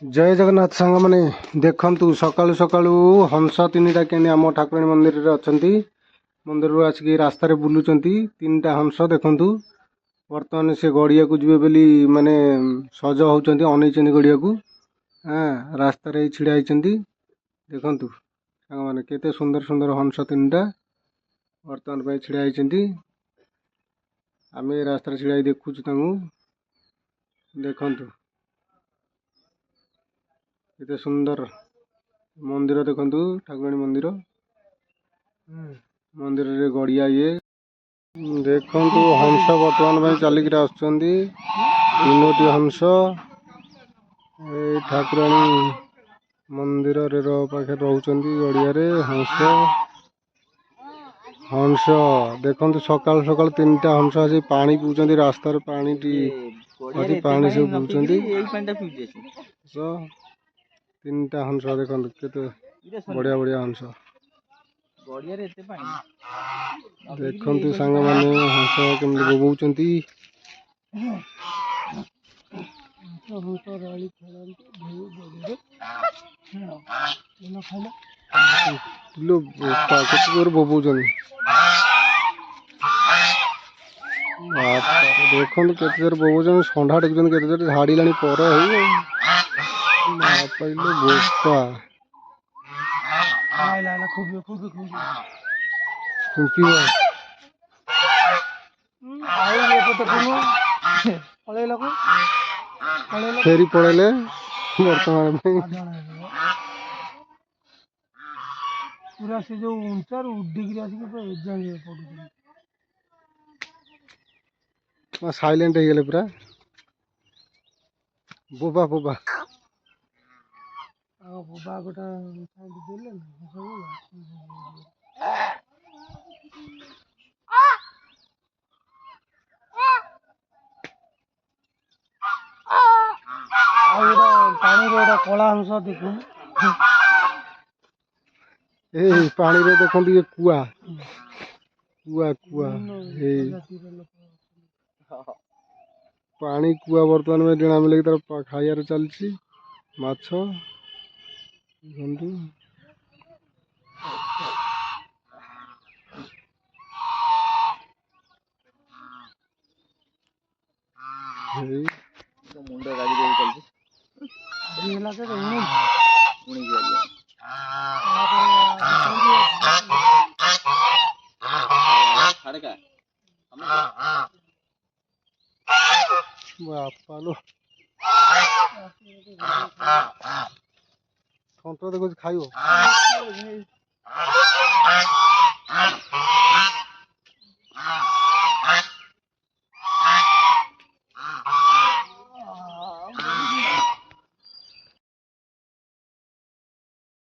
जय जगन्नाथ सांग माने देखंतु सकाळु सकाळु हंस तीनटा केनी आम ठाकुराणी मंदिर रे अछंती। मंदिर रो आसिक रास्ता रे बुलुचंती तीनटा हंस देखंतु। वर्तमान से गड़िया को जीवे बेली माने सज होचंती अनैचंती गड़िया को। हां रास्ता रे छिड़ा आइचंती देखंतु सांग माने केते सुंदर सुंदर हंस तीनटा वर्तमान पे छिड़ा आइचंती। आमे रास्ता रे छिड़ा देखुछु तांगु देखंतु केते सुंदर मंदिर देखंतु ठाकुराणी मंदिर। मंदिर रे गड़िया ये देखंतु हंस वर्तमान भाई चलिक आसुचंदी तीनोटी हंस ए ठाकुराणी मंदिर रे पाखे रहउचंदी गड़िया रे हंस हंस देखंतु सकाल सकाल तीनटा हंस आसी पानी पीउचंदी रास्ता रे पानी टी आसी पानी से पीउचंदी एई पानी पीउचे सो तीनटा हंस देखंतु केते बढ़िया बढ़िया हंस गड़िया रे एते पानी देखंतु संग माने हंस केमि बोबौचंती हंस राली खेलंती भेउ बड़े एनो खाइला लो केते जोर बोबौचंदी देखंतु केते जोर बोबौचंदी संढा टेकुचंदी केते जोर झाड़ीलाणी पर हेई पहले बोका आइला आइला खूब खुंपी आई ये तो कोनो पळेला को फेरी पळेले वर्तमान में पूरा से जो ऊंचा उड्डी आसिक तो एग्जाम पड़ू साइलेंट हो गले पूरा बोबा बोबा बोबा गोटा देले पानी रे कला हंस देखू ए पानी रे देखंतु ये कुआ कुआ कुआ ए पानी कुआ वर्तमान में डेणा मिले तार खाइबार चलछि माछ बंधु मुंडा गाड़ी दे चलछि दिला के उनी गया साढ़े का बापा लो थंट देखो खाइबो